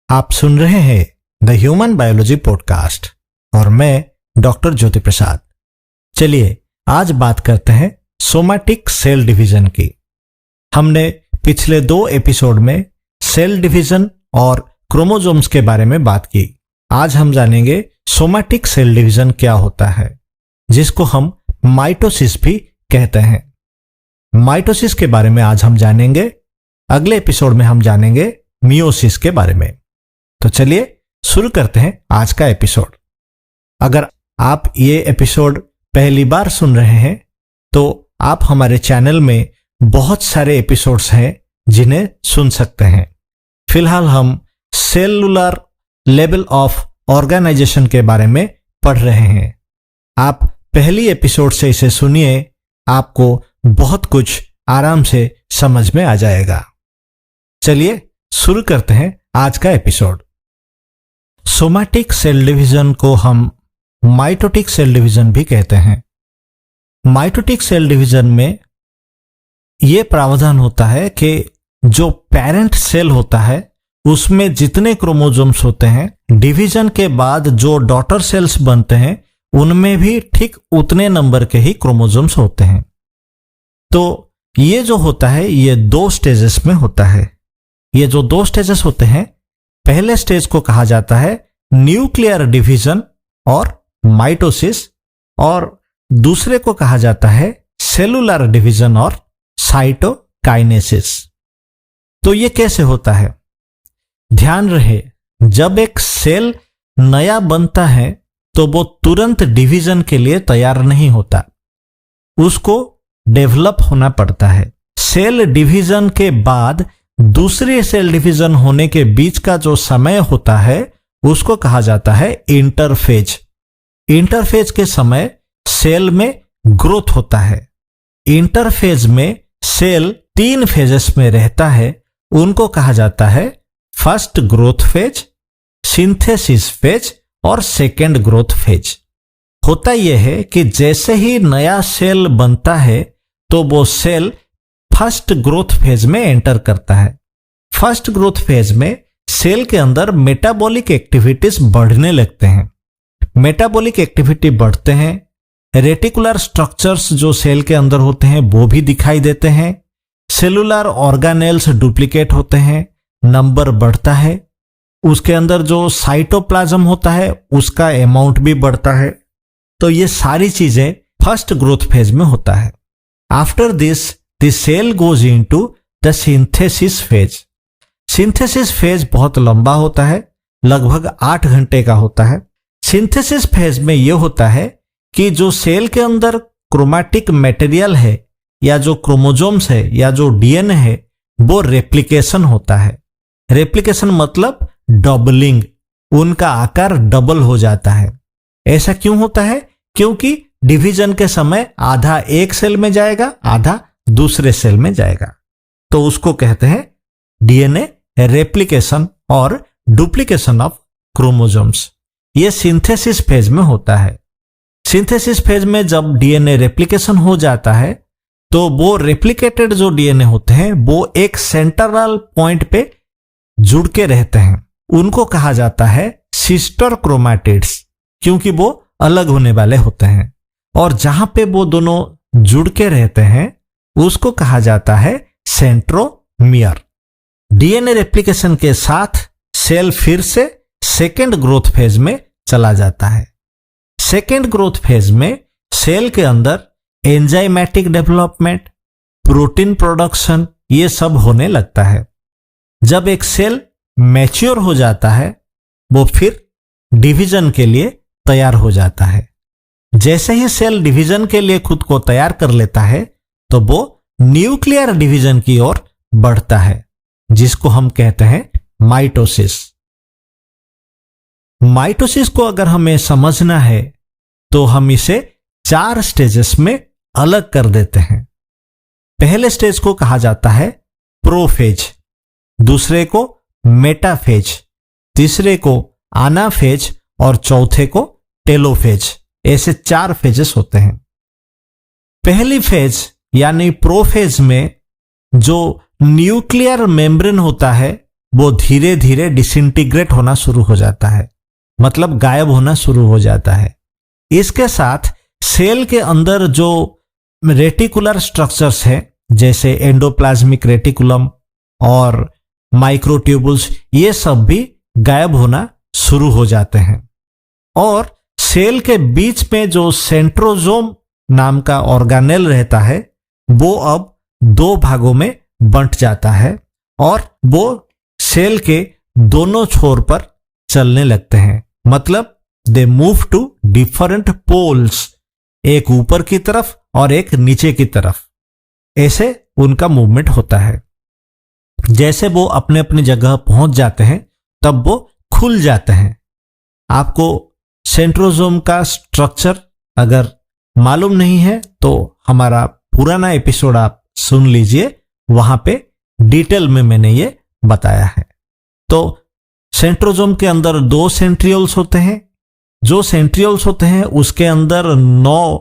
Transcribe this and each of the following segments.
आप सुन रहे हैं द ह्यूमन बायोलॉजी पॉडकास्ट और मैं डॉक्टर ज्योति प्रसाद। चलिए आज बात करते हैं सोमैटिक सेल डिवीजन की। हमने पिछले 2 एपिसोड में सेल डिवीजन और क्रोमोसोम्स के बारे में बात की। आज हम जानेंगे सोमैटिक सेल डिवीजन क्या होता है, जिसको हम माइटोसिस भी कहते हैं। माइटोसिस के बारे में आज हम जानेंगे। अगले एपिसोड में हम जानेंगे मियोसिस के बारे में। तो चलिए शुरू करते हैं आज का एपिसोड। अगर आप ये एपिसोड पहली बार सुन रहे हैं तो आप हमारे चैनल में बहुत सारे एपिसोड्स हैं जिन्हें सुन सकते हैं। फिलहाल हम सेलुलर लेवल ऑफ ऑर्गेनाइजेशन के बारे में पढ़ रहे हैं। आप पहली एपिसोड से इसे सुनिए, आपको बहुत कुछ आराम से समझ में आ जाएगा। चलिए शुरू करते हैं आज का एपिसोड। सोमैटिक सेल डिवीजन को हम माइटोटिक सेल डिवीजन भी कहते हैं। माइटोटिक सेल डिवीजन में यह प्रावधान होता है कि जो पेरेंट सेल होता है उसमें जितने क्रोमोसोम्स होते हैं, डिवीजन के बाद जो डॉटर सेल्स बनते हैं उनमें भी ठीक उतने नंबर के ही क्रोमोसोम्स होते हैं। तो ये जो होता है ये 2 स्टेजेस में होता है। ये जो 2 स्टेजेस होते हैं, पहले स्टेज को कहा जाता है न्यूक्लियर डिवीजन और माइटोसिस, और दूसरे को कहा जाता है सेलुलर डिवीजन और साइटोकाइनेसिस। तो ये कैसे होता है? ध्यान रहे, जब एक सेल नया बनता है तो वो तुरंत डिवीजन के लिए तैयार नहीं होता, उसको डेवलप होना पड़ता है। सेल डिवीजन के बाद दूसरे सेल डिवीजन होने के बीच का जो समय होता है उसको कहा जाता है इंटरफेज। इंटरफेज के समय सेल में ग्रोथ होता है। इंटरफेज में सेल 3 फेजेस में रहता है, उनको कहा जाता है first growth phase, synthesis phase और सेकेंड ग्रोथ फेज। होता यह है कि जैसे ही नया सेल बनता है तो वो सेल फर्स्ट ग्रोथ फेज में एंटर करता है। फर्स्ट ग्रोथ फेज में सेल के अंदर मेटाबॉलिक एक्टिविटीज बढ़ने लगते हैं। मेटाबॉलिक एक्टिविटी बढ़ते हैं, रेटिकुलर स्ट्रक्चर्स जो सेल के अंदर होते हैं वो भी दिखाई देते हैं, सेलुलर ऑर्गेनेल्स डुप्लीकेट होते हैं, नंबर बढ़ता है, उसके अंदर जो साइटोप्लाज्म होता है उसका अमाउंट भी बढ़ता है। तो ये सारी चीजें फर्स्ट ग्रोथ फेज में होता है। After this the cell goes into the synthesis phase. Synthesis phase बहुत लंबा होता है, लगभग 8 घंटे का होता है। सिंथेसिस फेज में यह होता है कि जो सेल के अंदर क्रोमैटिक मटेरियल है या जो क्रोमोसोम्स है या जो डीएनए है वो रेप्लिकेशन होता है। रेप्लिकेशन मतलब डबलिंग, उनका आकार डबल हो जाता है। ऐसा क्यों होता है? क्योंकि डिवीजन के समय आधा एक सेल में जाएगा, आधा दूसरे सेल में जाएगा। तो उसको कहते हैं डीएनए रेप्लिकेशन और डुप्लीकेशन ऑफ क्रोमोसोम्स। ये सिंथेसिस फेज में होता है। सिंथेसिस फेज में जब डीएनए रेप्लिकेशन हो जाता है तो वो रेप्लिकेटेड जो डीएनए होते हैं वो एक सेंट्रल पॉइंट पे जुड़ के रहते हैं। उनको कहा जाता है सिस्टर क्रोमैटिड्स, क्योंकि वो अलग होने वाले होते हैं। और जहां पे वो दोनों जुड़ के रहते हैं उसको कहा जाता है सेंट्रोमियर। डीएनए रेप्लिकेशन के साथ सेल फिर से सेकेंड ग्रोथ फेज में चला जाता है। सेकेंड ग्रोथ फेज में सेल के अंदर एंजाइमेटिक डेवलपमेंट, प्रोटीन प्रोडक्शन, ये सब होने लगता है। जब एक सेल मैच्योर हो जाता है वो फिर डिवीजन के लिए तैयार हो जाता है। जैसे ही सेल डिवीजन के लिए खुद को तैयार कर लेता है तो वो न्यूक्लियर डिवीजन की ओर बढ़ता है, जिसको हम कहते हैं माइटोसिस। माइटोसिस को अगर हमें समझना है तो हम इसे 4 स्टेजेस में अलग कर देते हैं। पहले स्टेज को कहा जाता है प्रोफेज, दूसरे को मेटाफेज, तीसरे को आनाफेज और चौथे को टेलोफेज। ऐसे 4 फेजेस होते हैं। पहली फेज यानी प्रोफेज में जो न्यूक्लियर मेम्ब्रेन होता है वो धीरे धीरे डिसइंटीग्रेट होना शुरू हो जाता है, मतलब गायब होना शुरू हो जाता है। इसके साथ सेल के अंदर जो रेटिकुलर स्ट्रक्चर्स हैं, जैसे एंडोप्लाज्मिक रेटिकुलम और माइक्रोट्यूबुल्स, ये सब भी गायब होना शुरू हो जाते हैं। और सेल के बीच में जो सेंट्रोजोम नाम का ऑर्गेनेल रहता है, वो अब दो भागों में बंट जाता है और वो सेल के दोनों छोर पर चलने लगते हैं, मतलब they move to different poles, एक ऊपर की तरफ और एक नीचे की तरफ। ऐसे उनका मूवमेंट होता है। जैसे वो अपने अपनी जगह पहुंच जाते हैं तब वो खुल जाते हैं। आपको सेंट्रोजोम का स्ट्रक्चर अगर मालूम नहीं है तो हमारा पुराना एपिसोड आप सुन लीजिए, वहां पे डिटेल में मैंने ये बताया है। तो सेंट्रोजोम के अंदर दो सेंट्रियोल्स होते हैं। जो सेंट्रियोल्स होते हैं उसके अंदर 9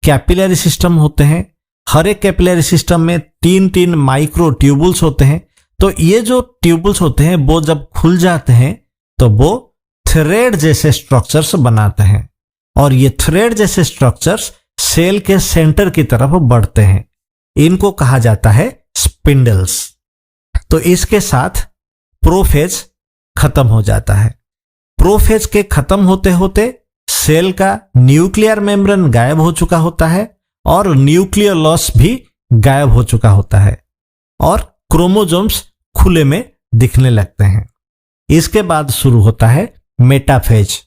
कैपिलरी सिस्टम होते हैं। हर एक कैपिलरी सिस्टम में 3-3 माइक्रो ट्यूबुल्स होते हैं। तो ये जो ट्यूबुल्स होते हैं वो जब खुल जाते हैं तो वो थ्रेड जैसे स्ट्रक्चर्स बनाते हैं, और ये थ्रेड जैसे स्ट्रक्चर्स सेल के सेंटर की तरफ बढ़ते हैं। इनको कहा जाता है स्पिंडल्स। तो इसके साथ प्रोफेज खत्म हो जाता है। प्रोफेज के खत्म होते होते सेल का न्यूक्लियर मेम्ब्रेन गायब हो चुका होता है और न्यूक्लियर लॉस भी गायब हो चुका होता है और क्रोमोसोम्स खुले में दिखने लगते हैं। इसके बाद शुरू होता है मेटाफेज।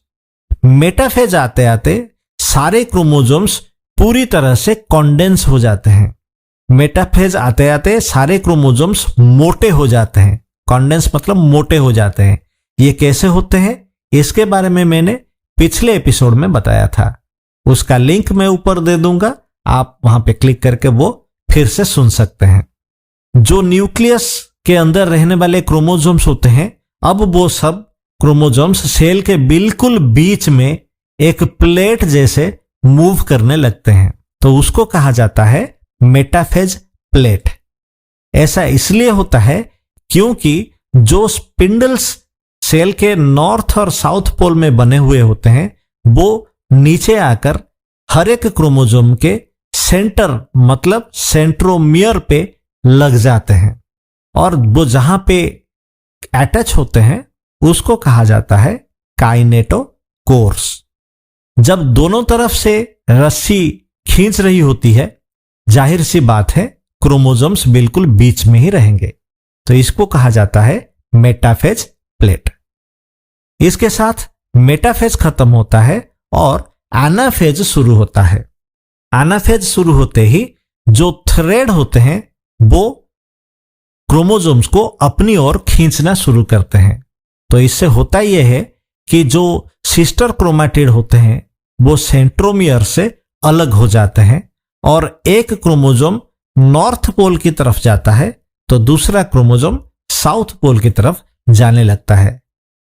मेटाफेज आते आते सारे क्रोमोसोम्स पूरी तरह से कॉन्डेंस हो जाते हैं। मेटाफेज आते आते सारे क्रोमोसोम्स मोटे हो जाते हैं। कॉन्डेंस मतलब मोटे हो जाते हैं। ये कैसे होते हैं, इसके बारे में मैंने पिछले एपिसोड में बताया था। उसका लिंक मैं ऊपर दे दूंगा, आप वहां पे क्लिक करके वो फिर से सुन सकते हैं। जो न्यूक्लियस के अंदर रहने वाले क्रोमोसोम्स होते हैं, अब वो सब क्रोमोसोम्स सेल के बिल्कुल बीच में एक प्लेट जैसे मूव करने लगते हैं। तो उसको कहा जाता है मेटाफेज प्लेट। ऐसा इसलिए होता है क्योंकि जो स्पिंडल्स सेल के नॉर्थ और साउथ पोल में बने हुए होते हैं, वो नीचे आकर हर एक क्रोमोसोम के सेंटर मतलब सेंट्रोमियर पे लग जाते हैं, और वो जहां पे अटैच होते हैं उसको कहा जाता है काइनेटोकोर्स। जब दोनों तरफ से रस्सी खींच रही होती है, जाहिर सी बात है क्रोमोसोम्स बिल्कुल बीच में ही रहेंगे। तो इसको कहा जाता है मेटाफेज प्लेट। इसके साथ मेटाफेज खत्म होता है और एनाफेज शुरू होता है। एनाफेज शुरू होते ही जो थ्रेड होते हैं वो क्रोमोसोम्स को अपनी ओर खींचना शुरू करते हैं। तो इससे होता यह है कि जो सिस्टर क्रोमैटिड होते हैं वो सेंट्रोमियर से अलग हो जाते हैं, और एक क्रोमोसोम नॉर्थ पोल की तरफ जाता है तो दूसरा क्रोमोसोम साउथ पोल की तरफ जाने लगता है।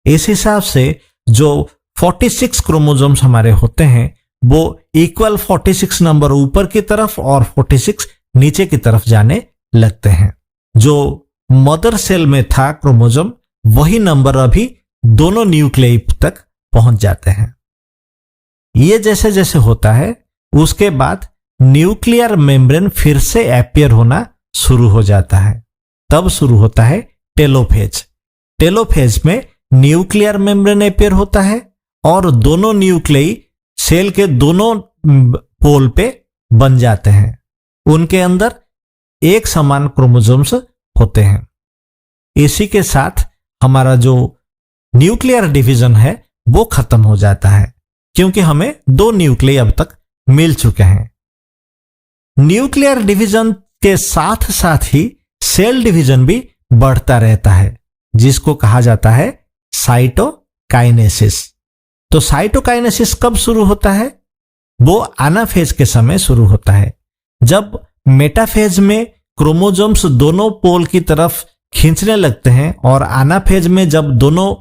इस हिसाब से जो 46 क्रोमोसोम्स हमारे होते हैं वो इक्वल 46 नंबर ऊपर की तरफ और 46 नीचे की तरफ जाने लगते हैं। जो मदर सेल में था क्रोमोसोम, वही नंबर अभी दोनों न्यूक्लियई तक पहुंच जाते हैं। ये जैसे जैसे होता है उसके बाद न्यूक्लियर मेम्ब्रेन फिर से अपीयर होना शुरू हो जाता है। तब शुरू होता है टेलोफेज। टेलोफेज में न्यूक्लियर मेम्ब्रेन अपीयर होता है और दोनों न्यूक्लियई सेल के दोनों पोल पे बन जाते हैं। उनके अंदर एक समान क्रोमोसोम्स होते हैं। इसी के साथ हमारा जो न्यूक्लियर डिवीजन है वो खत्म हो जाता है, क्योंकि हमें 2 न्यूक्लियई अब तक मिल चुके हैं। न्यूक्लियर डिवीजन के साथ साथ ही सेल डिवीजन भी बढ़ता रहता है, जिसको कहा जाता है साइटोकाइनेसिस। तो साइटोकाइनेसिस कब शुरू होता है? वो एनाफेज के समय शुरू होता है। जब मेटाफेज में क्रोमोसोम्स दोनों पोल की तरफ खींचने लगते हैं और एनाफेज में जब दोनों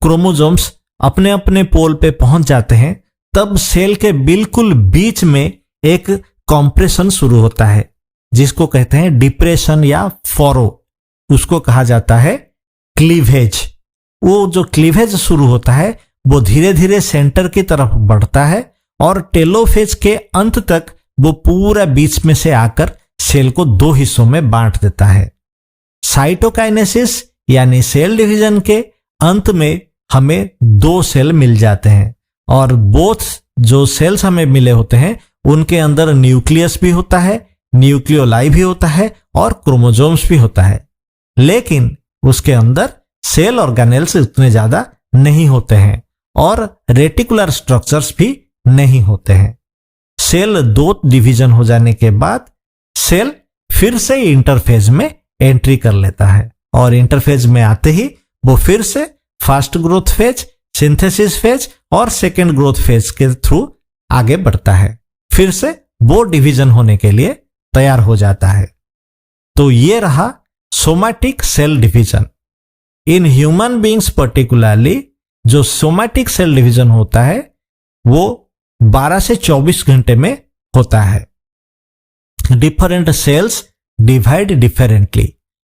क्रोमोसोम्स अपने अपने पोल पे पहुंच जाते हैं, तब सेल के बिल्कुल बीच में एक कॉम्प्रेशन शुरू होता है, जिसको कहते हैं डिप्रेशन या फॉरो। उसको कहा जाता है क्लीवेज, वो जो क्लीवेज शुरू होता है वो धीरे धीरे सेंटर की तरफ बढ़ता है और टेलोफेज के अंत तक वो पूरा बीच में से आकर सेल को दो हिस्सों में बांट देता है। साइटोकाइनेसिस यानी सेल डिवीजन के अंत में हमें दो सेल मिल जाते हैं और बोथ जो सेल्स हमें मिले होते हैं उनके अंदर न्यूक्लियस भी होता है, न्यूक्लियोलाई भी होता है और क्रोमोसोम्स भी होता है, लेकिन उसके अंदर सेल ऑर्गेनेल्स उतने ज्यादा नहीं होते हैं और रेटिकुलर स्ट्रक्चर्स भी नहीं होते हैं। सेल दो डिवीजन हो जाने के बाद सेल फिर से इंटरफेज में एंट्री कर लेता है और इंटरफेज में आते ही वो फिर से fast growth phase, synthesis phase और सेकेंड ग्रोथ फेज के थ्रू आगे बढ़ता है, फिर से वो डिवीजन होने के लिए तैयार हो जाता है। तो ये रहा somatic cell division. In human beings particularly जो सोमैटिक सेल डिवीजन होता है वो 12 से 24 घंटे में होता है। Different cells divide differently.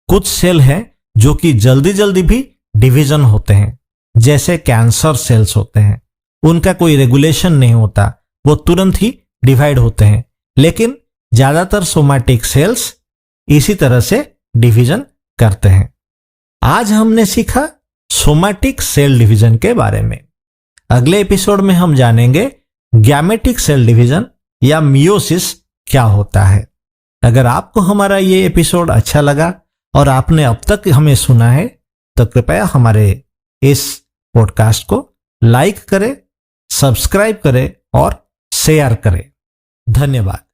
कुछ सेल हैं जो कि जल्दी जल्दी भी डिवीजन होते हैं, जैसे कैंसर सेल्स होते हैं, उनका कोई रेगुलेशन नहीं होता, वो तुरंत ही डिवाइड होते हैं, लेकिन ज्यादातर सोमैटिक सेल्स इसी तरह से डिवीजन करते हैं। आज हमने सीखा सोमैटिक सेल डिवीजन के बारे में। अगले एपिसोड में हम जानेंगे गैमेटिक सेल डिवीजन या मियोसिस क्या होता है। अगर आपको हमारा ये एपिसोड अच्छा लगा और आपने अब तक हमें सुना है तो कृपया हमारे इस पॉडकास्ट को लाइक करें, सब्सक्राइब करें और शेयर करें। धन्यवाद।